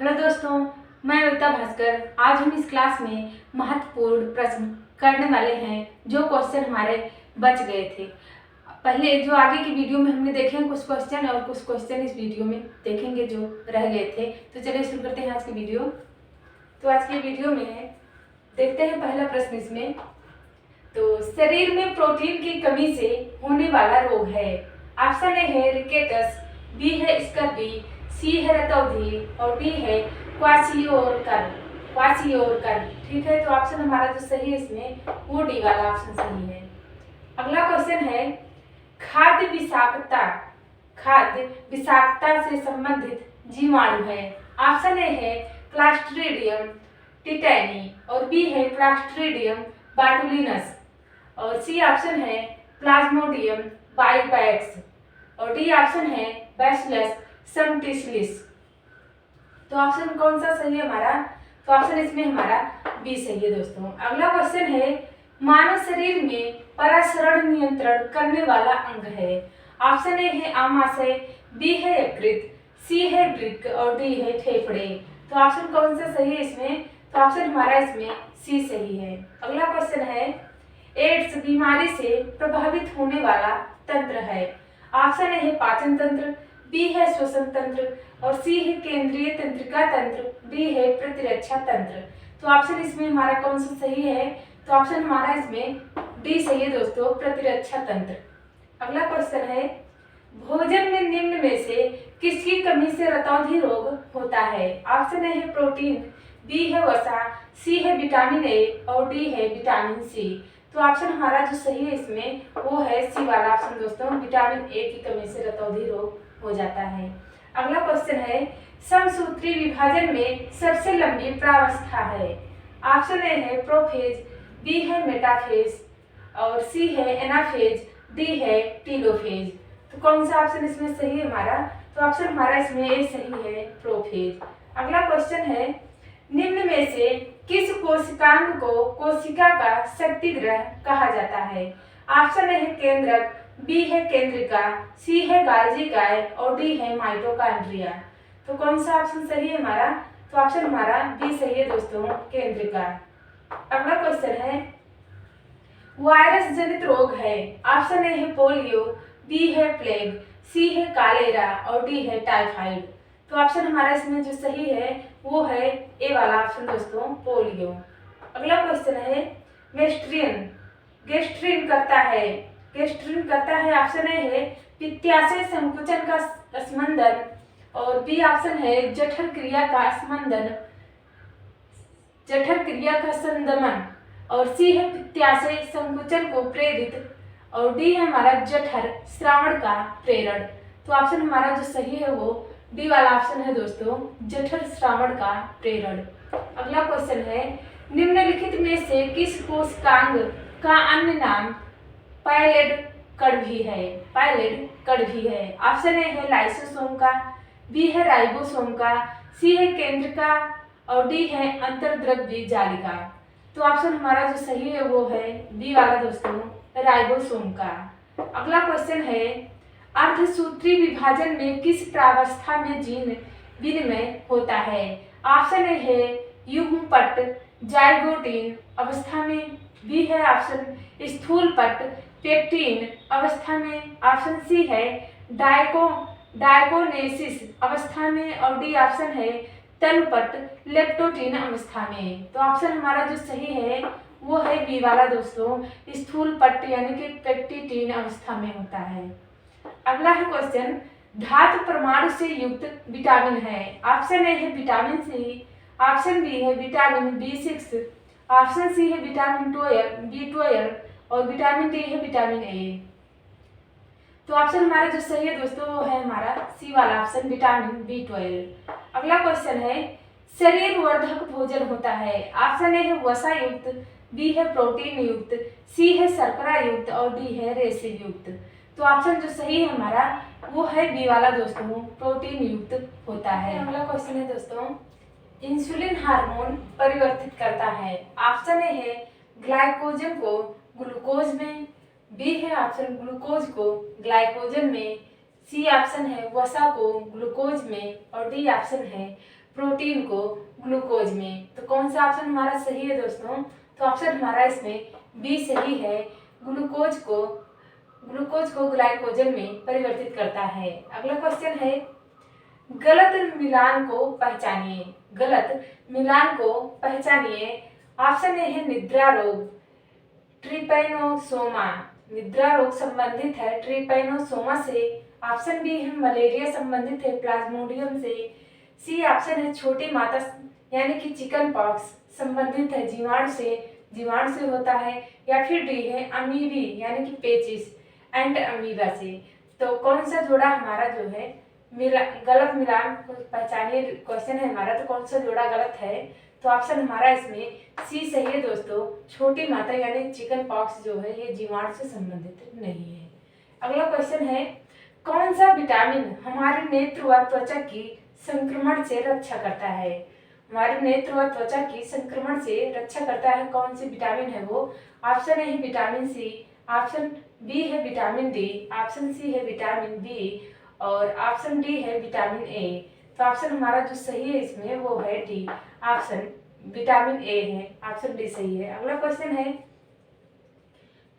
Hello दोस्तों, मैं अविता भास्कर। आज हम इस क्लास में महत्वपूर्ण प्रश्न करने वाले हैं जो क्वेश्चन हमारे बच गए थे। पहले जो आगे की वीडियो में हमने देखे हैं कुछ क्वेश्चन और कुछ क्वेश्चन इस वीडियो में देखेंगे जो रह गए थे। तो चलिए शुरू करते हैं आज की वीडियो। तो आज की वीडियो में देखते हैं पहला प्रश्न इसमें। तो शरीर में प्रोटीन की कमी से होने वाला रोग है। ऑप्शन ए है रिकेटस, बी है स्कर्वी, सी है रतौंधी और डी है क्वाशियोरकर। ठीक है, तो ऑप्शन हमारा जो सही है इसमें वो डी वाला ऑप्शन सही है। अगला क्वेश्चन है खाद्य विषाक्तता से संबंधित जीवाणु है। ऑप्शन ए है क्लास्ट्रीडियम टिटैनी और बी है क्लास्ट्रीडियम बाटुलिनस और सी ऑप्शन है प्लाज्मोडियम बाइपैक्स और डी ऑप्शन है बैसिलस समटिसलिस। तो ऑप्शन कौन सा सही है हमारा? तो ऑप्शन इसमें हमारा बी सही है दोस्तों। अगला क्वेश्चन है मानव शरीर में परासरण नियंत्रण करने वाला अंग है। ऑप्शन ए है आमाशय, बी है यकृत, सी है वृक्क और डी है फेफड़े। तो ऑप्शन कौन सा सही है इसमें? तो ऑप्शन हमारा इसमें सी सही है। अगला क्वेश्चन है एड्स बीमारी से प्रभावित होने वाला तंत्र है। ऑप्शन ए है पाचन तंत्र, बी है श्वसन तंत्र और सी है केंद्रीय तंत्रिका तंत्र, डी है प्रतिरक्षा तंत्र। तो ऑप्शन इसमें हमारा कौन सा सही है? तो ऑप्शन हमारा इसमें डी सही है दोस्तों, प्रतिरक्षा तंत्र। अगला क्वेश्चन है भोजन में निम्न में से किसकी कमी से रतौंधी रोग होता है? ऑप्शन ए है प्रोटीन, बी है वसा, सी है विटामिन ए और डी है विटामिन सी। तो ऑप्शन हमारा जो सही है इसमें वो है सी वाला ऑप्शन दोस्तों, विटामिन ए की कमी से रतौंधी रोग हो जाता है। अगला क्वेश्चन है समसूत्री विभाजन में सबसे लंबी प्रावस्था है। ऑप्शन ए है प्रोफेज, बी है मेटाफेज और सी है एनाफेज, डी है टीलोफेज। तो कौन सा ऑप्शन इसमें सही है हमारा? तो ऑप्शन हमारा इसमें ए सही है, प्रोफेज। अगला क्वेश्चन है निम्न में से किस कोशिकांग को कोशिका का शक्तिग्रह कहा जाता है? ऑप्शन ए है केंद्रक, बी है केंद्रिका, सी है गाल्जी गाय और डी है माइटोकॉन्ड्रिया। तो कौन सा ऑप्शन सही है हमारा? तो ऑप्शन हमारा बी सही है दोस्तों, केंद्रिका। अगला क्वेश्चन है वायरस जनित रोग है। ऑप्शन ए है पोलियो, बी है प्लेग, सी है कालेरा और डी है टाइफाइड। तो ऑप्शन हमारा इसमें जो सही है वो है ए वाला ऑप्शन दोस्तों, पोलियो। अगला क्वेश्चन है गेस्ट्रिन करता है ऑप्शन ए है पित्ताशय संकुचन का स्पंदन और बी ऑप्शन है जठर क्रिया का संदमन और सी है पित्ताशय संकुचन को प्रेरित और डी है हमारा जठर श्रावण का प्रेरण। तो ऑप्शन हमारा जो सही है वो डी वाला ऑप्शन है दोस्तों, जठर श्रावण का प्रेरण। अगला क्वेश्चन है निम्नलिखित में से किस कोशिकांग का अन्य नाम पायलेट कड़भी है? ऑप्शन ए है लाइसोसोम का, बी है राइबोसोम का, सी है केंद्रिका और डी है अंतर्द्रव्य जालिका। तो ऑप्शन हमारा जो सही है वो है बी वाला दोस्तों, राइबोसोम का। अगला क्वेश्चन है अर्धसूत्री विभाजन में किस प्रावस्था में जीन विनिमय होता है? ऑप्शन ए है युग्मपट जाइगोटिन अवस्था में, बी है ऑप्शन स्थूलपट पेक्टिन अवस्था में, ऑप्शन सी है डायकोनेसिस अवस्था में और डी ऑप्शन है तलपट लेप्टोटिन अवस्था में। तो ऑप्शन हमारा जो सही है वो है बी वाला दोस्तों, स्थूलपट यानी कि पेक्टिन अवस्था में होता है। अगला है क्वेश्चन धातु परमाणु से युक्त विटामिन है। ऑप्शन ए है विटामिन सी, ऑप्शन बी है विटामिन B6, ऑप्शन सी है विटामिन B12 और विटामिन डी है विटामिन ए। तो ऑप्शन हमारा जो सही है दोस्तों वो है हमारा सी वाला ऑप्शन, विटामिन B12। अगला क्वेश्चन है शरीर वर्धक भोजन होता है। ऑप्शन ए है वसा युक्त, बी है प्रोटीन युक्त, सी है शर्करा युक्त और डी है रेशे युक्त। तो ऑप्शन जो सही है हमारा वो है बी वाला दोस्तों, प्रोटीन युक्त होता है। अगला क्वेश्चन है दोस्तों इंसुलिन हार्मोन परिवर्तित करता है। ऑप्शन ए है ग्लाइकोजन को ग्लूकोज में, बी है ऑप्शन ग्लूकोज को ग्लाइकोजन में, सी ऑप्शन है वसा को ग्लूकोज में और डी ऑप्शन है प्रोटीन को ग्लूकोज में। तो कौन सा ऑप्शन हमारा सही है दोस्तों? तो ऑप्शन हमारा इसमें बी सही है, ग्लूकोज को ग्लाइकोजन में परिवर्तित करता है। अगला क्वेश्चन है, गलत मिलान को पहचानिए। गलत मिलान को पहचानिए। ऑप्शन ए है निद्रा रोग, ट्रिपैनोसोमा। निद्रा रोग संबंधित है ट्रिपैनोसोमा से। ऑप्शन बी है मलेरिया संबंधित है प्लाज्मोडियम से। सी ऑप्शन है छोटी माता यानी कि चिकन पॉक्स संबंधित है जीवाणु से होता है। या फिर डी है अमीबी यानी कि पेचिस एंड अमीबा से। तो कौन सा जोड़ा हमारा जो है गलत मिलान को पहचानिए क्वेश्चन है हमारा, तो कौन सा जोड़ा गलत है? तो ऑप्शन हमारा इसमें सी सही है दोस्तों, छोटी माता यानी चिकन पॉक्स जो है ये जीवाणु से संबंधित नहीं है। अगला क्वेश्चन है, कौन सा विटामिन हमारे नेत्र व त्वचा की संक्रमण से रक्षा करता है? हमारे नेत्र व त्वचा की संक्रमण से रक्षा करता है कौन सी विटामिन है वो? ऑप्शन ए है विटामिन सी, ऑप्शन बी है विटामिन डी, ऑप्शन सी है विटामिन बी और ऑप्शन डी है विटामिन ए। तो ऑप्शन हमारा जो सही है इसमें वो है डी, ऑप्शन विटामिन ए है, ऑप्शन डी सही है। अगला क्वेश्चन है,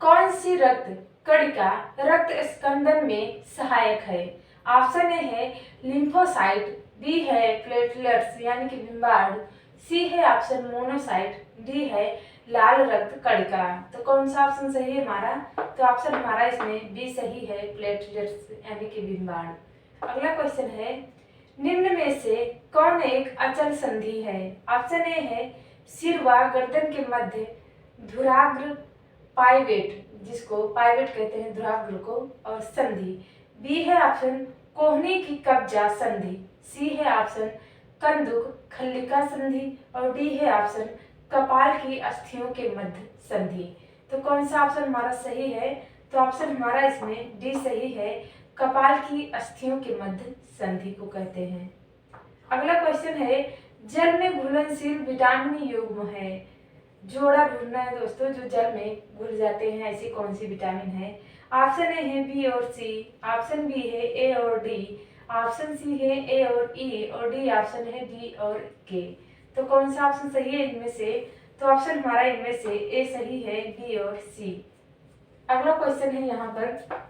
कौन सी रक्त कणिका रक्त स्कंदन में सहायक है? ऑप्शन ए है लिम्फोसाइट, बी है प्लेटलेट्स यानी कि बिम्बाणु, सी है ऑप्शन मोनोसाइट, डी है लाल रक्त कणिका। तो कौन सा ऑप्शन सही है हमारा? तो ऑप्शन हमारा इसमें बी सही है, प्लेटलेट्स यानी कि बिम्बाणु। अगला क्वेश्चन है, निम्न में से कौन एक अचल संधि है? ऑप्शन ए है सिर व गर्दन के मध्य धुराग्र पाइवेट, जिसको पाइवेट कहते हैं धुराग्र को, और संधि। बी है ऑप्शन कोहनी की कब्जा संधि, सी है ऑप्शन कंदुक खल्लिका संधि और डी है ऑप्शन कपाल की अस्थियों के मध्य संधि। तो कौन सा ऑप्शन हमारा सही है? तो ऑप्शन हमारा इसमें डी सही है, कपाल की अस्थियों के मध्य संधि को कहते हैं। अगला क्वेश्चन है, जल में घुलनशील विटामिन युग्म है। जोड़ा ढूंढना है दोस्तों जो जल में घुल जाते हैं, ऐसी कौन सी विटामिन है? ऑप्शन ए है बी और सी, ऑप्शन बी है ए और डी, ऑप्शन सी है ए और ई और डी ऑप्शन है बी और के। तो कौन सा ऑप्शन सही है इनमें से? तो ऑप्शन हमारा इनमें से ए सही है, बी और सी। अगला क्वेश्चन है यहाँ पर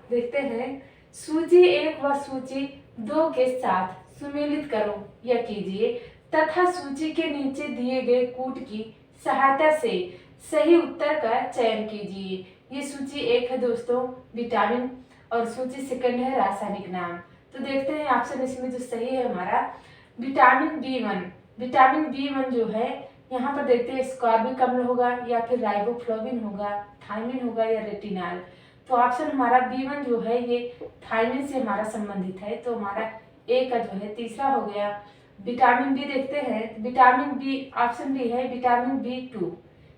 देखते हैं, सूची 1 व सूची 2 के साथ सुमेलित करो या कीजिए तथा सूची के नीचे दिए गए कूट की सहायता से सही उत्तर का चयन कीजिए। ये सूची 1 है दोस्तों विटामिन और सूची सेकंड है रासायनिक नाम। तो देखते हैं ऑप्शन इसमें जो सही है हमारा विटामिन बी1। विटामिन बी1 जो है यहाँ पर देखते हैं स्कॉर्बिक अम्ल होगा या फिर राइबोफ्लोविन होगा, थायमिन होगा या रेटिनॉल। तो ऑप्शन हमारा बी1 जो है ये थायमिन से हमारा संबंधित है, तो हमारा ए का जो है तीसरा हो गया। विटामिन बी देखते हैं, विटामिन बी ऑप्शन बी है विटामिन बी2।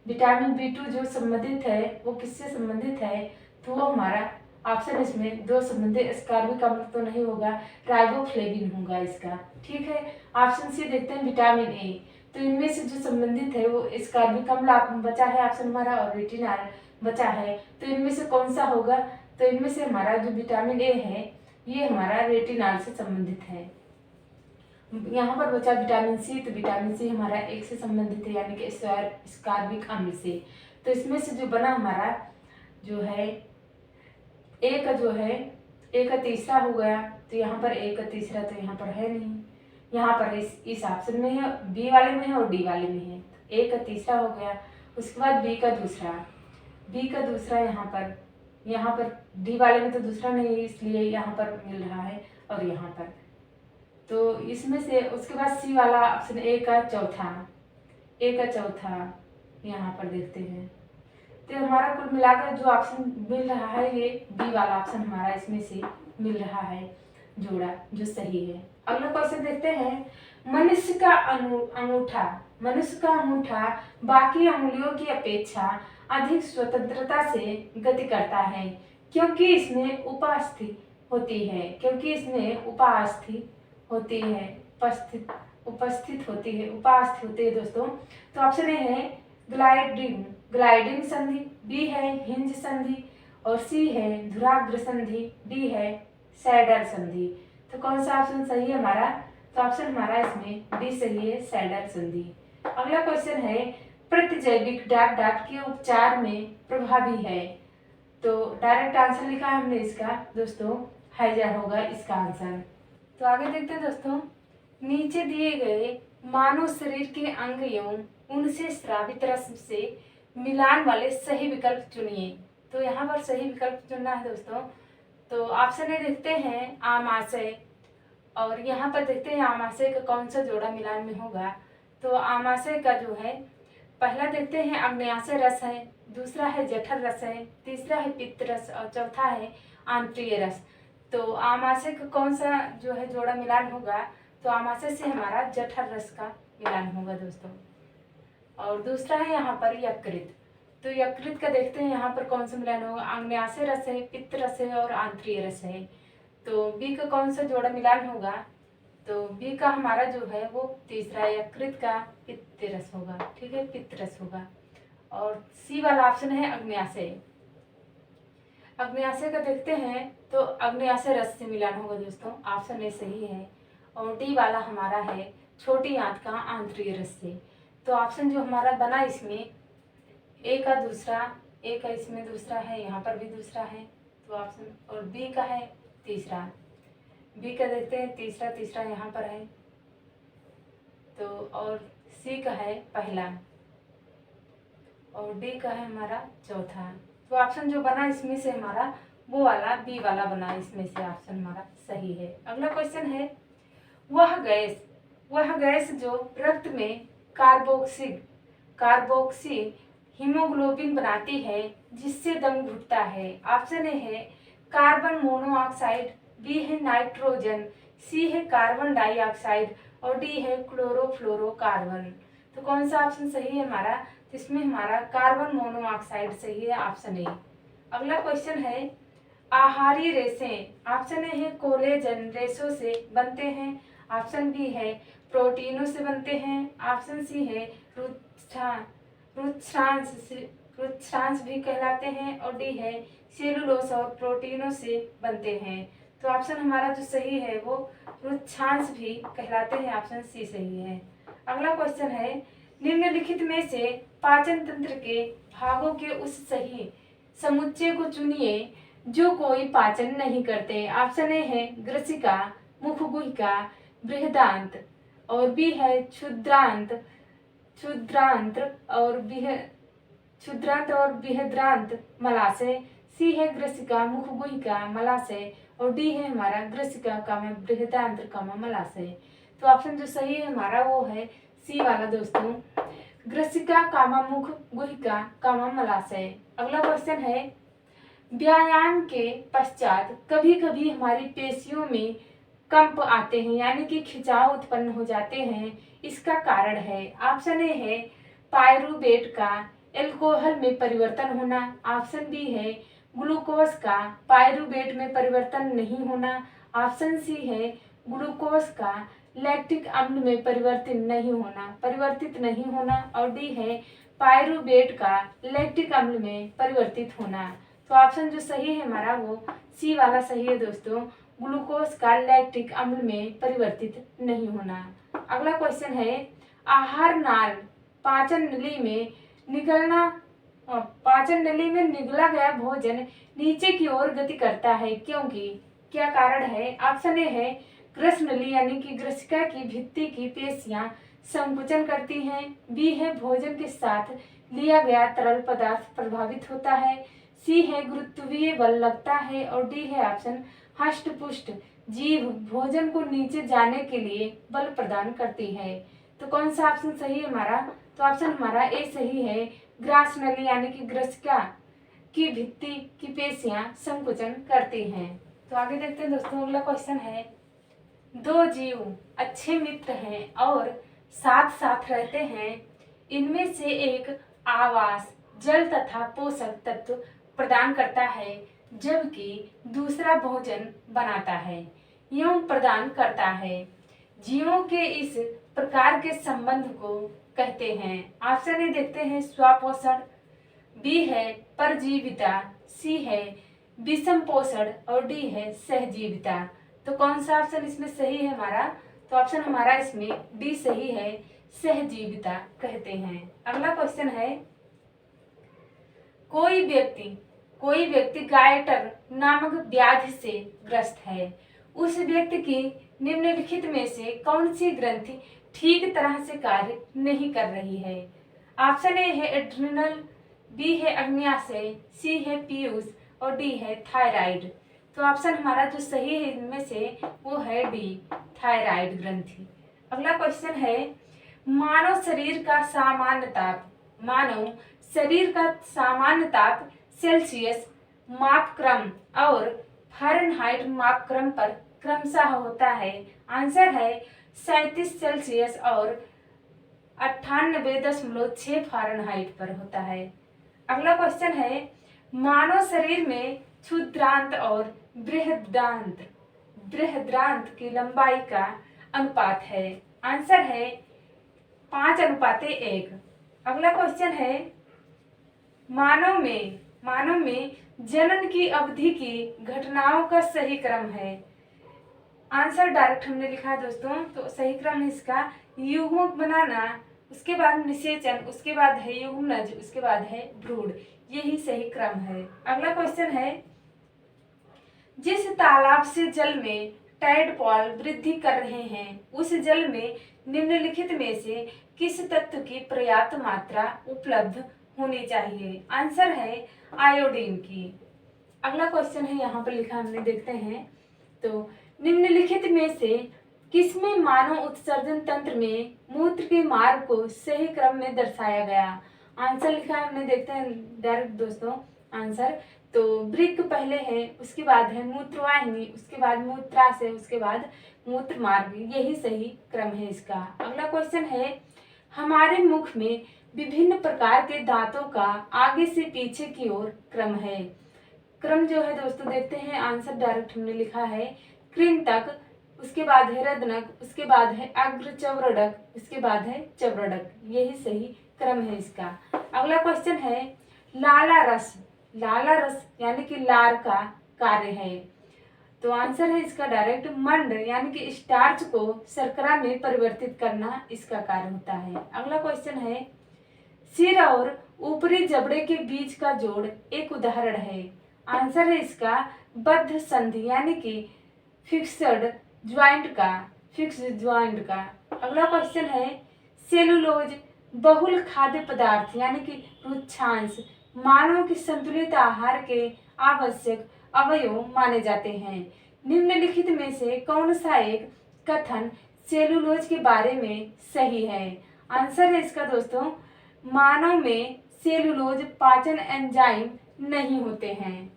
विटामिन बी2 जो संबंधित है वो किससे संबंधित है? तो वो हमारा ऑप्शन इसमें दो संबंधित स्कॉर्बिक अम्ल तो नहीं होगा, राइबोफ्लेविन होगा इसका। ठीक है, ऑप्शन सी देखते हैं विटामिन ए। तो इनमें से जो संबंधित है वो स्कॉर्बिक अम्ल बचा है ऑप्शन हमारा और रेटिनॉल बचा है। तो इनमें से कौन सा होगा? तो इनमें से हमारा जो विटामिन ए है ये हमारा रेटिनॉल से संबंधित है। यहाँ पर बचा विटामिन सी, तो विटामिन सी हमारा एक से संबंधित है यानी कि स्कॉर्बिक अम्ल से। तो इसमें से जो बना हमारा जो है ए का जो है ए का तीसरा हो गया, तो यहाँ पर ए का तीसरा तो यहाँ पर है नहीं, यहाँ पर इस ऑप्शन में है, बी वाले में है और डी वाले में है। ए का तीसरा हो गया, उसके बाद बी का दूसरा यहाँ पर डी वाले में तो दूसरा नहीं है इसलिए यहाँ पर मिल रहा है और यहाँ पर। तो इसमें से उसके बाद सी वाला ऑप्शन ए का चौथा यहाँ पर देखते हैं। तो हमारा कुल मिलाकर जो ऑप्शन मिल रहा है ये बी वाला ऑप्शन हमारा इसमें से मिल रहा है जोड़ा जो सही है। अगला क्वेश्चन देखते हैं, मनुष्य का अंगूठा बाकी अंगुलियों की अपेक्षा अधिक स्वतंत्रता से गति करता है क्योंकि इसमें उपस्थित होती है दोस्तों। तो ऑप्शन ए है ग्लाइडिंग संधि, बी है हिंज संधि और सी है धुराग्र संधि, डी है सैडल संधि। तो कौन सा ऑप्शन सही है हमारा? तो ऑप्शन हमारा इसमें डी सही है, सैडर संधि। अगला क्वेश्चन है प्रतिजैविक डॉट डॉट के उपचार में प्रभावी है। तो डायरेक्ट आंसर लिखा है हमने इसका दोस्तों, हैजा होगा इसका आंसर। तो आगे देखते हैं दोस्तों, नीचे दिए गए मानव शरीर के अंग एवं उनसे स्रावित रस से मिलान वाले सही विकल्प चुनिए। तो यहाँ पर सही विकल्प चुनना है दोस्तों। तो ऑप्शन ए देखते हैं आमाशय, और यहाँ पर देखते हैं आमाशय का कौन सा जोड़ा मिलान में होगा। तो आमाशय का जो है पहला देखते हैं अग्न्याशय रस है, दूसरा है जठर रस है, तीसरा है पित्त रस और चौथा है आंत्रिय रस। तो आमाशय का कौन सा जो है जोड़ा मिलान होगा, तो आमाशय से हमारा जठर रस का मिलान होगा दोस्तों। और दूसरा है यहाँ पर यकृत। तो यकृत का देखते हैं यहाँ पर कौन सा मिलान होगा, अग्न्याशय रस है, पित्त रस है और आंत्रिय रस है। तो बी का कौन सा जोड़ा मिलान होगा, तो बी का हमारा जो है वो तीसरा यकृत का पित्त रस होगा, ठीक है, पित्त रस होगा। और सी वाला ऑप्शन है अग्न्याशय। अग्न्याशय का देखते हैं तो अग्न्याशय रस से मिलान होगा दोस्तों, ऑप्शन ए सही है। और डी वाला हमारा है छोटी आंत का आंतरिक रस से। तो ऑप्शन जो हमारा बना इसमें ए का दूसरा, ए का इसमें दूसरा है, यहाँ पर भी दूसरा है तो ऑप्शन, और बी का है तीसरा, बी का देखते हैं तीसरा, तीसरा यहाँ पर है तो, और सी का है पहला और डी का है हमारा चौथा। तो ऑप्शन जो बना इसमें से हमारा वो वाला बी वाला बना, इसमें से ऑप्शन हमारा सही है। अगला क्वेश्चन है वह गैस जो रक्त में कार्बोक्सी हीमोग्लोबिन बनाती है जिससे दम घुटता है। ऑप्शन ए है कार्बन मोनोऑक्साइड, बी है नाइट्रोजन, सी है कार्बन डाइऑक्साइड और डी है क्लोरोफ्लोरोकार्बन। तो कौन सा ऑप्शन सही है हमारा, तो इसमें हमारा कार्बन मोनोऑक्साइड सही है, ऑप्शन ए। अगला क्वेश्चन है आहारी रेशें। ऑप्शन ए है कोलेजन रेशों से बनते हैं, ऑप्शन बी है प्रोटीनों से बनते हैं, ऑप्शन सी है रुक्षांश भी कहलाते हैं और डी है सेलुलोस और प्रोटीनों से बनते हैं। तो ऑप्शन हमारा जो सही है वो रुक्षांश भी कहलाते हैं, ऑप्शन सी सही है। अगला क्वेश्चन है निम्नलिखित में से पाचन तंत्र के भागों के उस सही समुच्चय को चुनिए जो कोई पाचन नहीं करते। ऑप्शन ए है ग्रसिका, मुखगुहिका, बृहदांत और बी है क्षुद्रांत और बृहद्रांत मलाशय, सी है ग्रसिका, मुखगुहिका, मलाशय और डी है हमारा ग्रसिका कामा बृहदांत कामा मलाशय। तो ऑप्शन जो सही है हमारा वो है सी वाला दोस्तों, ग्रसिका कामा मुख गुहिका कामा मलाशय। अगला क्वेश्चन है व्यायाम के पश्चात कभी कभी हमारी पेशियों में कंप आते हैं यानी कि खिंचाव उत्पन्न हो जाते हैं, इसका कारण है। ऑप्शन ए है पायरुवेट का एल्कोहल में परिवर्तन होना, ऑप्शन बी है ग्लूकोज का पायरुवेट में परिवर्तन नहीं होना, ऑप्शन सी है ग्लूकोज का लैक्टिक अम्ल में परिवर्तित नहीं होना और डी है पायरुवेट का लैक्टिक अम्ल में परिवर्तित होना। तो ऑप्शन जो सही है हमारा वो सी वाला सही है दोस्तों, ग्लूकोज का लैक्टिक अम्ल में परिवर्तित नहीं होना। अगला क्वेश्चन है आहार नाल पाचन नली में निगला गया भोजन नीचे की ओर गति करता है क्योंकि, क्या कारण है। ऑप्शन ए है ग्रस नली यानी कि ग्रसिका की भित्ति की पेशियां संकुचन करती हैं, बी है भोजन के साथ लिया गया तरल पदार्थ प्रभावित होता है, सी है गुरुत्वीय बल लगता है और डी है ऑप्शन हष्ट पुष्ट जीव भोजन को नीचे जाने के लिए बल प्रदान करती है। तो कौन सा ऑप्शन सही है हमारा, तो ऑप्शन हमारा ए सही है, ग्रास नली यानी कि ग्रसिका की भित्ति की पेशियां संकुचन करती हैं। तो आगे देखते हैं दोस्तों, अगला क्वेश्चन है दो जीव अच्छे मित्र हैं और साथ साथ रहते हैं, इनमें से एक आवास जल तथा पोषक तत्व प्रदान करता है जबकि दूसरा भोजन बनाता है एवं प्रदान करता है। जीवों के इस प्रकार के संबंध को कहते हैं। ऑप्शन ए देखते हैं स्वपोषण, बी है परजीविता, सी है विषम पोषण और डी है सहजीविता। तो कौन सा ऑप्शन इसमें सही है हमारा, तो ऑप्शन हमारा इसमें डी सही है, सहजीविता कहते हैं। अगला क्वेश्चन है, कोई व्यक्ति गायटर नामक व्याधि से ग्रस्त है। उस व्यक्ति की निम्नलिखित में से कौन सी ग्रंथि ठीक तरह से कार्य नहीं कर रही है? ऑप्शन ए है एड्रिनल, बी है अग्न्याशय, सी है पीयूष और डी है थायराइड। तो ऑप्शन हमारा जो सही है इनमें से वो है डी, थायराइड ग्रंथि। अगला क्वेश्चन है, मानव शरीर का सामान्य ताप सेल्सियस मापक्रम और फ़ारेनहाइट मापक्रम पर क्रमशः होता है। आंसर है 37 सेल्सियस और 98.6 फ़ारेनहाइट पर होता है। अगला क्वेश्चन है, मानव शरीर में क्षुद्रांत और बृहदांत की लंबाई का अनुपात है। आंसर है 5:1। अगला क्वेश्चन है, मानव में जनन की अवधि की घटनाओं का सही क्रम है। आंसर डायरेक्ट हमने लिखा है दोस्तों, तो सही क्रम है इसका युग्मक बनाना, उसके बाद निषेचन, उसके बाद है युग्मनज, उसके बाद है भ्रूण, यही सही क्रम है। अगला क्वेश्चन है, जिस तालाब से जल में टैडपॉल वृद्धि कर रहे हैं उस जल में निम्नलिखित में से किस तत्व की पर्याप्त मात्रा उपलब्ध होनी चाहिए? आंसर है आयोडीन की। अगला क्वेश्चन है यहाँ पर लिखा हमने, देखते हैं। तो निम्नलिखित में से किसमें मानव उत्सर्जन तंत्र में मूत्र के मार्ग को सही क्रम में दर्शाया गया? आंसर लिखा है हमने, देखते हैं डायरेक्ट दोस्तों आंसर। तो वृक्क पहले है, उसके बाद है मूत्रवाहिनी, उसके बाद मूत्राशय, उसके बाद मूत्र मार्ग, यही सही क्रम है इसका। अगला क्वेश्चन है, हमारे मुख में विभिन्न प्रकार के दांतों का आगे से पीछे की ओर क्रम है। क्रम जो है दोस्तों देखते हैं, आंसर डायरेक्ट हमने लिखा है कृंतक, उसके बाद है रदनक, उसके बाद है अग्रचौरडक, उसके बाद है चौरडक, यही सही क्रम है इसका। अगला क्वेश्चन है, लाला रस यानी कि लार का कार्य है। तो आंसर है इसका डायरेक्ट मंड यानी कि स्टार्च को शर्करा में परिवर्तित करना इसका कार्य होता है। अगला क्वेश्चन है, सिर और ऊपरी जबड़े के बीच का जोड़ एक उदाहरण है। आंसर है इसका बद्ध संधि यानी कि फिक्स्ड ज्वाइंट का। अगला क्वेश्चन है, सेलुलोज बहुल खाद्य पदार्थ यानी कि रुक्षांश मानव के संतुलित आहार के आवश्यक अवयव माने जाते हैं। निम्नलिखित में से कौन सा एक कथन सेलुलोज के बारे में सही है? आंसर है इसका दोस्तों, मानव में सेलुलोज पाचन एंजाइम नहीं होते हैं।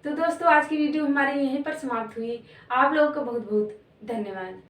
तो दोस्तों आज की वीडियो हमारी यहीं पर समाप्त हुई। आप लोगों का बहुत बहुत धन्यवाद।